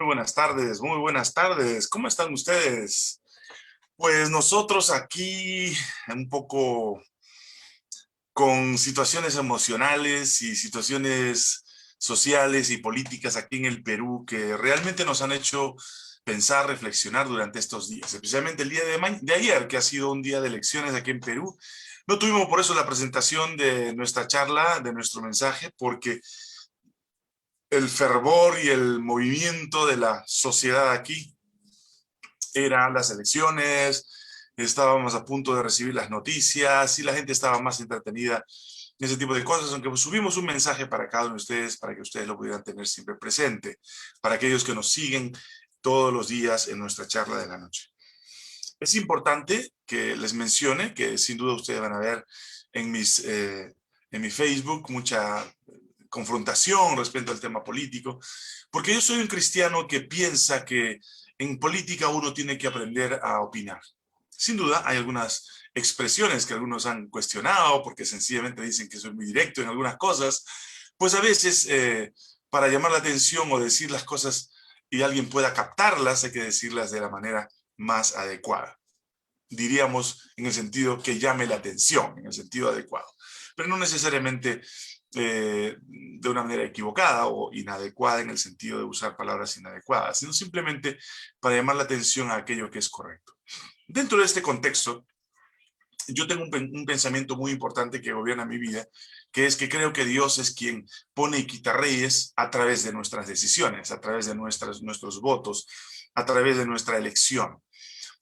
Muy buenas tardes, muy buenas tardes. ¿Cómo están ustedes? Pues nosotros aquí un poco con situaciones emocionales y situaciones sociales y políticas aquí en el Perú que realmente nos han hecho pensar, reflexionar durante estos días, especialmente el día de ayer, que ha sido un día de elecciones aquí en Perú. No tuvimos por eso la presentación de nuestra charla, de nuestro mensaje, porque el fervor y el movimiento de la sociedad aquí eran las elecciones, estábamos a punto de recibir las noticias y la gente estaba más entretenida en ese tipo de cosas, aunque subimos un mensaje para cada uno de ustedes, para que ustedes lo pudieran tener siempre presente, para aquellos que nos siguen todos los días en nuestra charla de la noche. Es importante que les mencione que sin duda ustedes van a ver en, en mi Facebook mucha confrontación respecto al tema político, porque yo soy un cristiano que piensa que en política uno tiene que aprender a opinar. Sin duda, hay algunas expresiones que algunos han cuestionado porque sencillamente dicen que soy muy directo en algunas cosas, pues a veces para llamar la atención o decir las cosas y alguien pueda captarlas, hay que decirlas de la manera más adecuada. Diríamos en el sentido que llame la atención, en el sentido adecuado, pero no necesariamente de una manera equivocada o inadecuada en el sentido de usar palabras inadecuadas, sino simplemente para llamar la atención a aquello que es correcto. Dentro de este contexto, yo tengo un pensamiento muy importante que gobierna mi vida, que es que creo que Dios es quien pone y quita reyes a través de nuestras decisiones, a través de nuestros votos, a través de nuestra elección.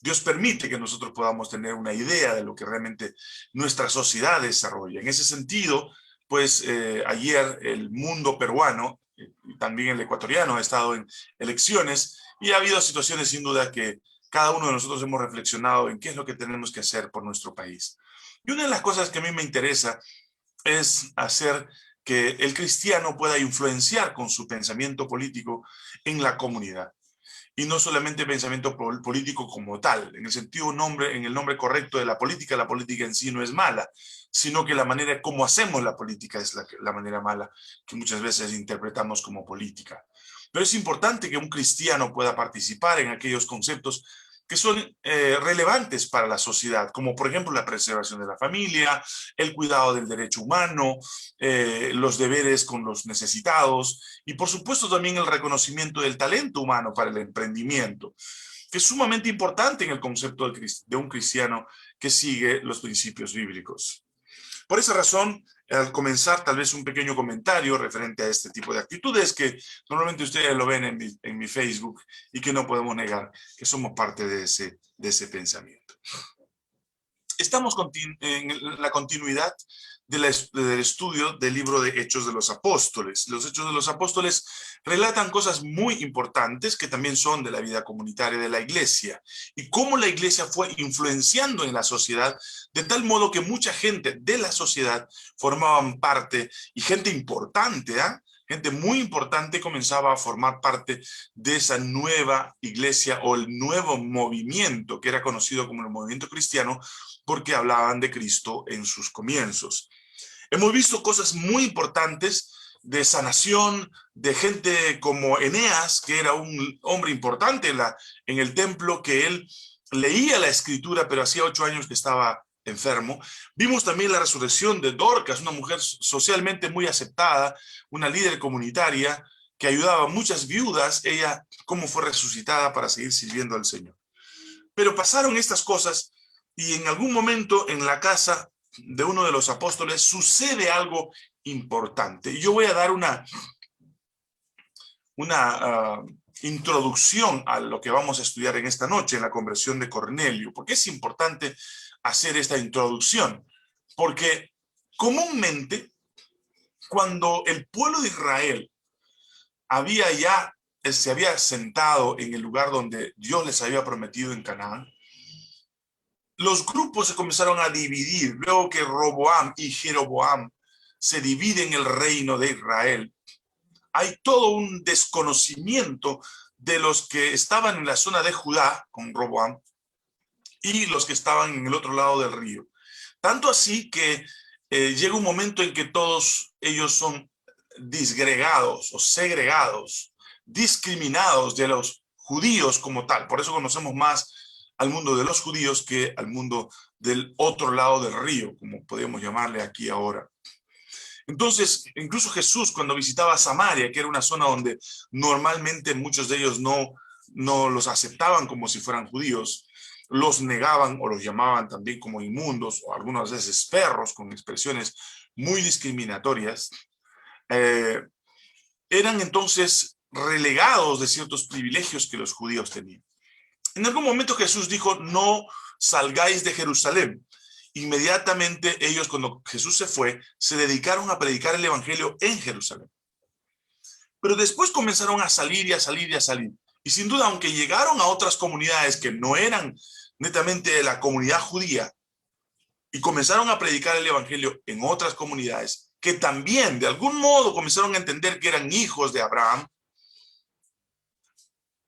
Dios permite que nosotros podamos tener una idea de lo que realmente nuestra sociedad desarrolla. En ese sentido, pues ayer el mundo peruano y también el ecuatoriano ha estado en elecciones y ha habido situaciones sin duda que cada uno de nosotros hemos reflexionado en qué es lo que tenemos que hacer por nuestro país. Y una de las cosas que a mí me interesa es hacer que el cristiano pueda influenciar con su pensamiento político en la comunidad y no solamente pensamiento político como tal, en el sentido nombre, en el nombre correcto de la política en sí no es mala, sino que la manera como hacemos la política es la manera mala que muchas veces interpretamos como política. Pero es importante que un cristiano pueda participar en aquellos conceptos que son relevantes para la sociedad, como por ejemplo la preservación de la familia, el cuidado del derecho humano, los deberes con los necesitados y por supuesto también el reconocimiento del talento humano para el emprendimiento, que es sumamente importante en el concepto de un cristiano que sigue los principios bíblicos. Por esa razón, al comenzar tal vez un pequeño comentario referente a este tipo de actitudes que normalmente ustedes lo ven en mi Facebook y que no podemos negar que somos parte de ese pensamiento. Estamos en la continuidad del estudio del libro de Hechos de los Apóstoles. Los Hechos de los Apóstoles relatan cosas muy importantes que también son de la vida comunitaria de la iglesia y cómo la iglesia fue influenciando en la sociedad de tal modo que mucha gente de la sociedad formaban parte y gente importante, ¿eh? Gente muy importante comenzaba a formar parte de esa nueva iglesia o el nuevo movimiento que era conocido como el movimiento cristiano porque hablaban de Cristo en sus comienzos. Hemos visto cosas muy importantes de sanación, de gente como Eneas, que era un hombre importante en el templo, que él leía la escritura, pero hacía 8 años que estaba enfermo. Vimos también la resurrección de Dorcas, una mujer socialmente muy aceptada, una líder comunitaria que ayudaba a muchas viudas, ella cómo fue resucitada para seguir sirviendo al Señor. Pero pasaron estas cosas y en algún momento en la casa de uno de los apóstoles sucede algo importante. Y yo voy a dar una introducción a lo que vamos a estudiar en esta noche, en la conversión de Cornelio. ¿Por qué es importante hacer esta introducción? Porque comúnmente cuando el pueblo de Israel había ya, se había sentado en el lugar donde Dios les había prometido en Canaán, los grupos se comenzaron a dividir. Luego que Roboam y Jeroboam se dividen el reino de Israel, hay todo un desconocimiento de los que estaban en la zona de Judá con Roboam y los que estaban en el otro lado del río. Tanto así que llega un momento en que todos ellos son disgregados o segregados discriminados de los judíos como tal. Por eso conocemos más al mundo de los judíos que al mundo del otro lado del río, como podemos llamarle aquí ahora. Entonces, incluso Jesús, cuando visitaba Samaria, que era una zona donde normalmente muchos de ellos no los aceptaban como si fueran judíos, los negaban o los llamaban también como inmundos, o algunas veces perros, con expresiones muy discriminatorias, eran entonces relegados de ciertos privilegios que los judíos tenían. En algún momento Jesús dijo, no salgáis de Jerusalén. Inmediatamente ellos, cuando Jesús se fue, se dedicaron a predicar el evangelio en Jerusalén. Pero después comenzaron a salir y a salir y a salir. Y sin duda, aunque llegaron a otras comunidades que no eran netamente de la comunidad judía, y comenzaron a predicar el evangelio en otras comunidades, que también de algún modo comenzaron a entender que eran hijos de Abraham,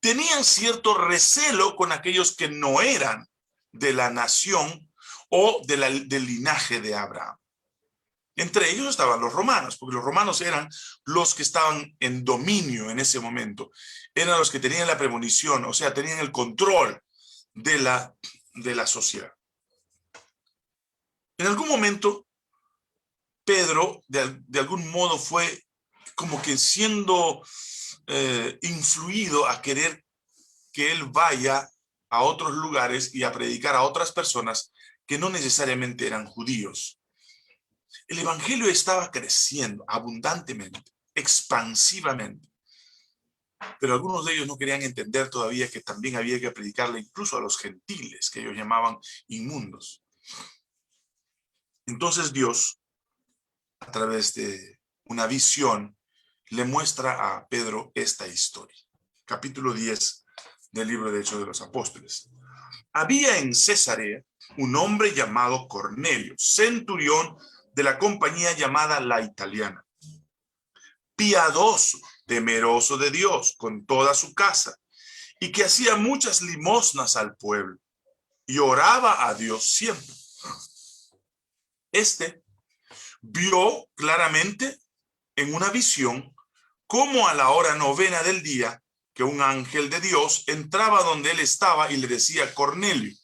tenían cierto recelo con aquellos que no eran de la nación o del linaje de Abraham. Entre ellos estaban los romanos, porque los romanos eran los que estaban en dominio en ese momento. Eran los que tenían la premonición, o sea, tenían el control de la sociedad. En algún momento, Pedro, de algún modo, fue como que siendo influido a querer que él vaya a otros lugares y a predicar a otras personas que no necesariamente eran judíos. El evangelio estaba creciendo abundantemente, expansivamente, pero algunos de ellos no querían entender todavía que también había que predicarle incluso a los gentiles, que ellos llamaban inmundos. Entonces Dios, a través de una visión, le muestra a Pedro esta historia. Capítulo 10 del libro de Hechos de los Apóstoles. Había en Cesarea un hombre llamado Cornelio, centurión de la compañía llamada La Italiana, piadoso, temeroso de Dios con toda su casa, y que hacía muchas limosnas al pueblo, y oraba a Dios siempre. Este vio claramente en una visión cómo a la hora 9 del día que un ángel de Dios entraba donde él estaba y le decía Cornelio.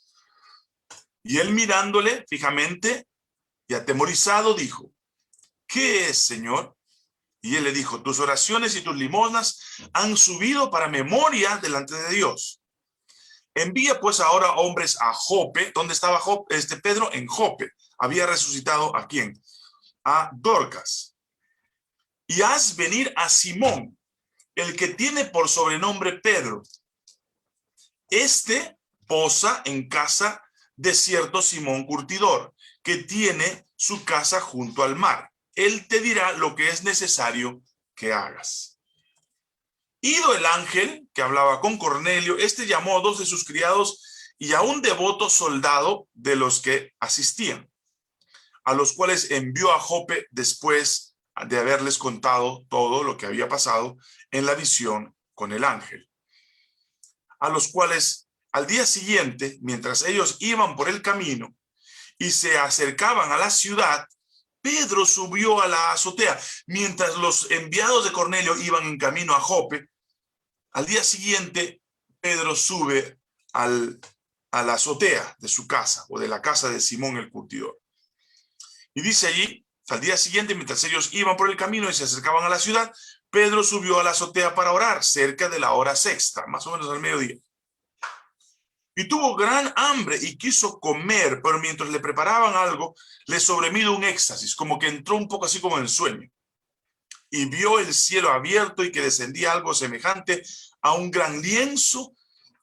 Y él mirándole fijamente y atemorizado dijo, ¿qué es, Señor? Y él le dijo, tus oraciones y tus limosnas han subido para memoria delante de Dios. Envía pues ahora hombres a Jope. ¿Dónde estaba Pedro? En Jope. Había resucitado ¿a quién? A Dorcas. Y haz venir a Simón, el que tiene por sobrenombre Pedro. Este posa en casa de cierto Simón Curtidor, que tiene su casa junto al mar. Él te dirá lo que es necesario que hagas. Ido el ángel que hablaba con Cornelio, este llamó a 2 de sus criados y a un devoto soldado de los que asistían, a los cuales envió a Jope después de haberles contado todo lo que había pasado en la visión con el ángel. A los cuales al día siguiente, mientras ellos iban por el camino y se acercaban a la ciudad, Pedro subió a la azotea. Mientras los enviados de Cornelio iban en camino a Jope, al día siguiente Pedro sube a la azotea de su casa o de la casa de Simón el Curtidor. Y dice allí, al día siguiente, mientras ellos iban por el camino y se acercaban a la ciudad, Pedro subió a la azotea para orar, cerca de la hora sexta, más o menos al mediodía. Y tuvo gran hambre y quiso comer, pero mientras le preparaban algo, le sobrevino un éxtasis, como que entró un poco así como en sueño. Y vio el cielo abierto y que descendía algo semejante a un gran lienzo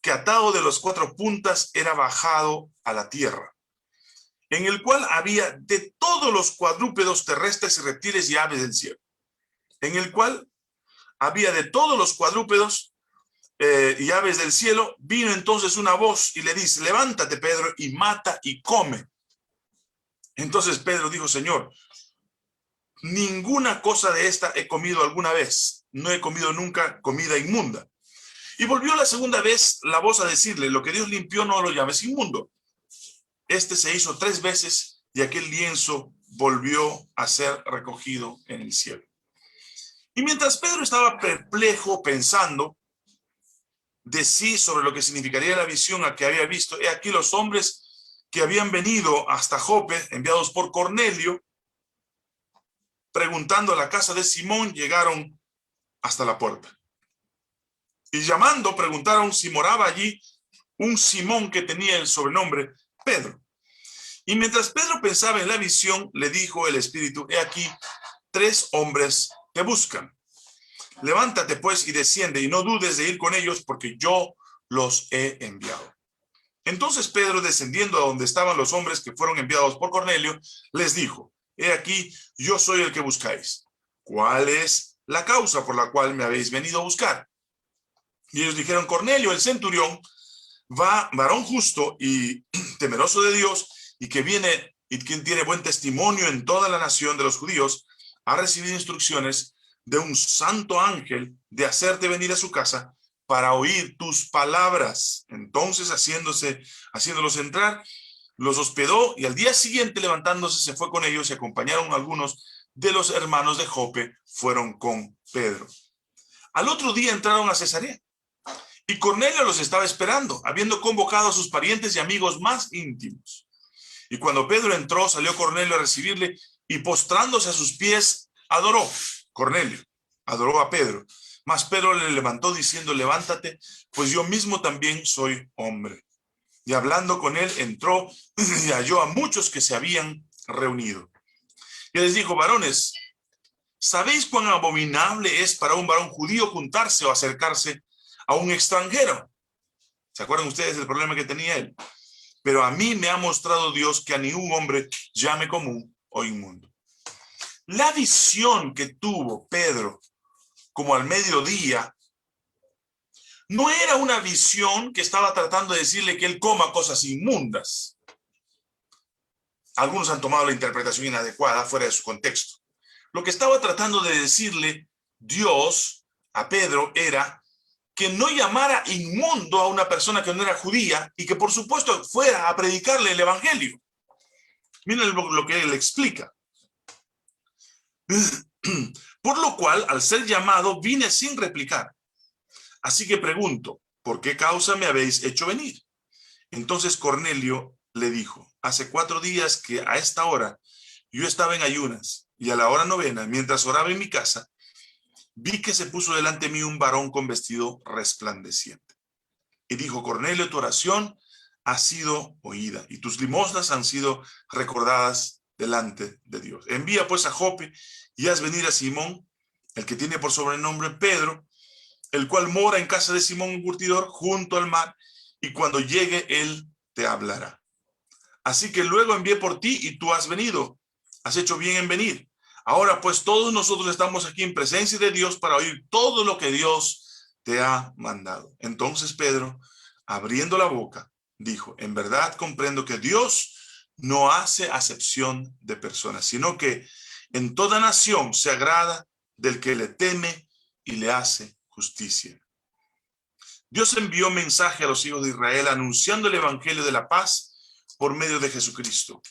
que atado de las 4 puntas era bajado a la tierra, en el cual había de todos los cuadrúpedos terrestres y reptiles y aves del cielo. En el cual había de todos los cuadrúpedos y aves del cielo. Vino entonces una voz y le dice, levántate, Pedro, y mata y come. Entonces Pedro dijo, Señor, ninguna cosa de esta he comido alguna vez. No he comido nunca comida inmunda. Y volvió la segunda vez la voz a decirle, lo que Dios limpió no lo llames inmundo. Este se hizo 3 veces y aquel lienzo volvió a ser recogido en el cielo. Y mientras Pedro estaba perplejo pensando de sí sobre lo que significaría la visión a que había visto, he aquí los hombres que habían venido hasta Jope, enviados por Cornelio, preguntando a la casa de Simón, llegaron hasta la puerta. Y llamando, preguntaron si moraba allí un Simón que tenía el sobrenombre Pedro. Y mientras Pedro pensaba en la visión, le dijo el Espíritu, he aquí, 3 hombres te buscan. Levántate pues y desciende y no dudes de ir con ellos porque yo los he enviado. Entonces Pedro, descendiendo a donde estaban los hombres que fueron enviados por Cornelio, les dijo, he aquí, yo soy el que buscáis. ¿Cuál es la causa por la cual me habéis venido a buscar? Y ellos dijeron, Cornelio, el centurión, varón justo y temeroso de Dios, y que viene y quien tiene buen testimonio en toda la nación de los judíos, ha recibido instrucciones de un santo ángel de hacerte venir a su casa para oír tus palabras. Entonces, haciéndolos entrar, los hospedó y al día siguiente, levantándose, se fue con ellos y acompañaron algunos de los hermanos de Jope, fueron con Pedro. Al otro día entraron a Cesarea y Cornelio los estaba esperando, habiendo convocado a sus parientes y amigos más íntimos. Y cuando Pedro entró, salió Cornelio a recibirle y postrándose a sus pies, adoró. Cornelio adoró a Pedro, mas Pedro le levantó diciendo, levántate, pues yo mismo también soy hombre. Y hablando con él, entró y halló a muchos que se habían reunido. Y les dijo, varones, ¿sabéis cuán abominable es para un varón judío juntarse o acercarse a un extranjero? ¿Se acuerdan ustedes del problema que tenía él? Pero a mí me ha mostrado Dios que a ningún hombre llame común o inmundo. La visión que tuvo Pedro como al mediodía no era una visión que estaba tratando de decirle que él coma cosas inmundas. Algunos han tomado la interpretación inadecuada fuera de su contexto. Lo que estaba tratando de decirle Dios a Pedro era que no llamara inmundo a una persona que no era judía y que por supuesto fuera a predicarle el evangelio. Miren lo que él explica. Por lo cual, al ser llamado, vine sin replicar. Así que pregunto, ¿por qué causa me habéis hecho venir? Entonces Cornelio le dijo, hace 4 días que a esta hora yo estaba en ayunas y a la hora novena, mientras oraba en mi casa, vi que se puso delante de mí un varón con vestido resplandeciente. Y dijo, Cornelio, tu oración ha sido oída y tus limosnas han sido recordadas delante de Dios. Envía pues a Jope y haz venir a Simón, el que tiene por sobrenombre Pedro, el cual mora en casa de Simón un curtidor junto al mar, y cuando llegue él te hablará. Así que luego envié por ti y tú has venido. Has hecho bien en venir. Ahora pues todos nosotros estamos aquí en presencia de Dios para oír todo lo que Dios te ha mandado. Entonces Pedro, abriendo la boca, dijo, en verdad comprendo que Dios no hace acepción de personas, sino que en toda nación se agrada del que le teme y le hace justicia. Dios envió mensaje a los hijos de Israel anunciando el evangelio de la paz por medio de Jesucristo.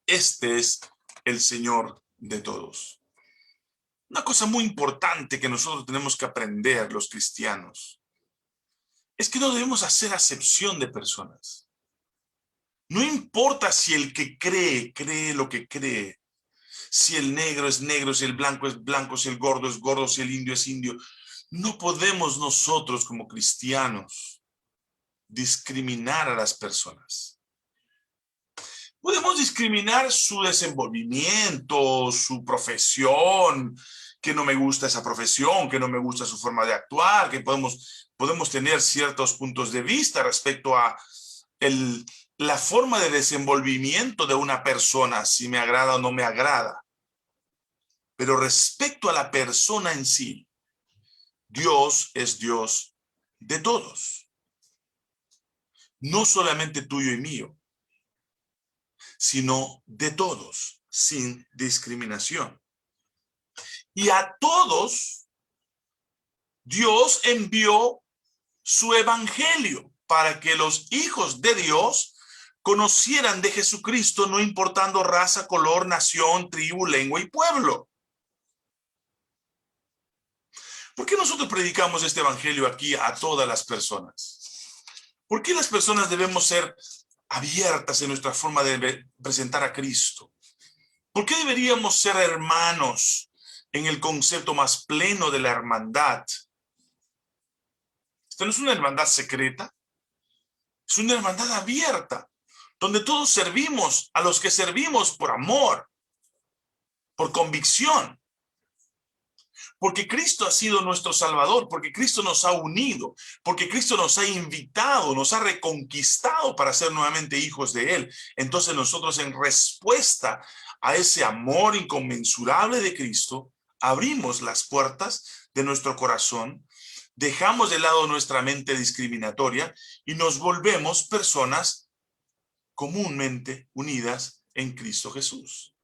Este es el Señor de todos. Una cosa muy importante que nosotros tenemos que aprender los cristianos es que no debemos hacer acepción de personas. No importa si el que cree, cree lo que cree. Si el negro es negro, si el blanco es blanco, si el gordo es gordo, si el indio es indio. No podemos nosotros como cristianos discriminar a las personas. Podemos discriminar su desenvolvimiento, su profesión, que no me gusta esa profesión, que no me gusta su forma de actuar, que podemos tener ciertos puntos de vista respecto a la forma de desenvolvimiento de una persona, si me agrada o no me agrada. Pero respecto a la persona en sí, Dios es Dios de todos. No solamente tuyo y mío, sino de todos, sin discriminación. Y a todos, Dios envió su evangelio para que los hijos de Dios conocieran de Jesucristo, no importando raza, color, nación, tribu, lengua y pueblo. ¿Por qué nosotros predicamos este evangelio aquí a todas las personas? ¿Por qué las personas debemos ser abiertas en nuestra forma de presentar a Cristo? ¿Por qué deberíamos ser hermanos en el concepto más pleno de la hermandad? Esta no es una hermandad secreta, es una hermandad abierta, donde todos servimos a los que servimos por amor, por convicción, porque Cristo ha sido nuestro Salvador, porque Cristo nos ha unido, porque Cristo nos ha invitado, nos ha reconquistado para ser nuevamente hijos de Él. Entonces nosotros, en respuesta a ese amor inconmensurable de Cristo, abrimos las puertas de nuestro corazón, dejamos de lado nuestra mente discriminatoria y nos volvemos personas comúnmente unidas en Cristo Jesús.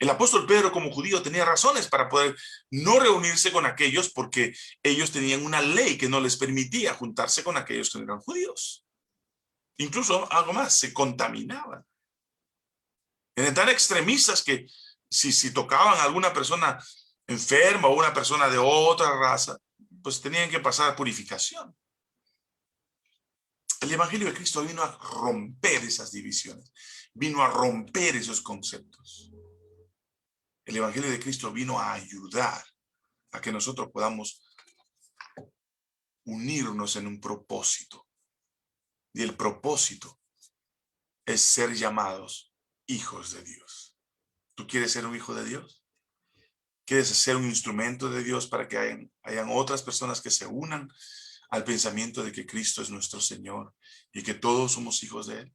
El apóstol Pedro, como judío, tenía razones para poder no reunirse con aquellos porque ellos tenían una ley que no les permitía juntarse con aquellos que no eran judíos. Incluso algo más, se contaminaban. Eran tan extremistas que si tocaban a alguna persona enferma o una persona de otra raza, pues tenían que pasar purificación. El evangelio de Cristo vino a romper esas divisiones, vino a romper esos conceptos. El evangelio de Cristo vino a ayudar a que nosotros podamos unirnos en un propósito. Y el propósito es ser llamados hijos de Dios. ¿Tú quieres ser un hijo de Dios? ¿Quieres ser un instrumento de Dios para que hayan otras personas que se unan al pensamiento de que Cristo es nuestro Señor y que todos somos hijos de Él?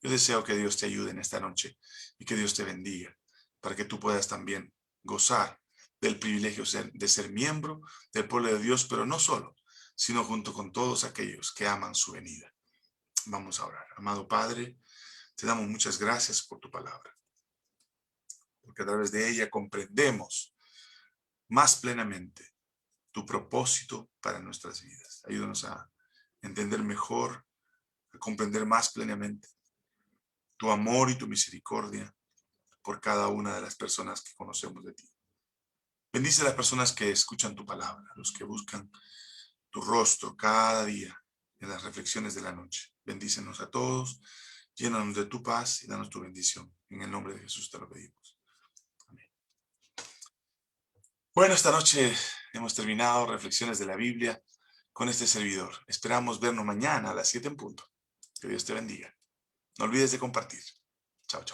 Yo deseo que Dios te ayude en esta noche y que Dios te bendiga para que tú puedas también gozar del privilegio de ser miembro del pueblo de Dios, pero no solo, sino junto con todos aquellos que aman su venida. Vamos a orar. Amado Padre, te damos muchas gracias por tu palabra, porque a través de ella comprendemos más plenamente tu propósito para nuestras vidas. Ayúdanos a entender mejor, a comprender más plenamente tu amor y tu misericordia por cada una de las personas que conocemos de ti. Bendice a las personas que escuchan tu palabra, los que buscan tu rostro cada día en las reflexiones de la noche. Bendícenos a todos, llénanos de tu paz y danos tu bendición. En el nombre de Jesús te lo pedimos. Amén. Bueno, esta noche hemos terminado reflexiones de la Biblia con este servidor. Esperamos vernos mañana a las 7 en punto. Que Dios te bendiga. No olvides de compartir. Chao, chao.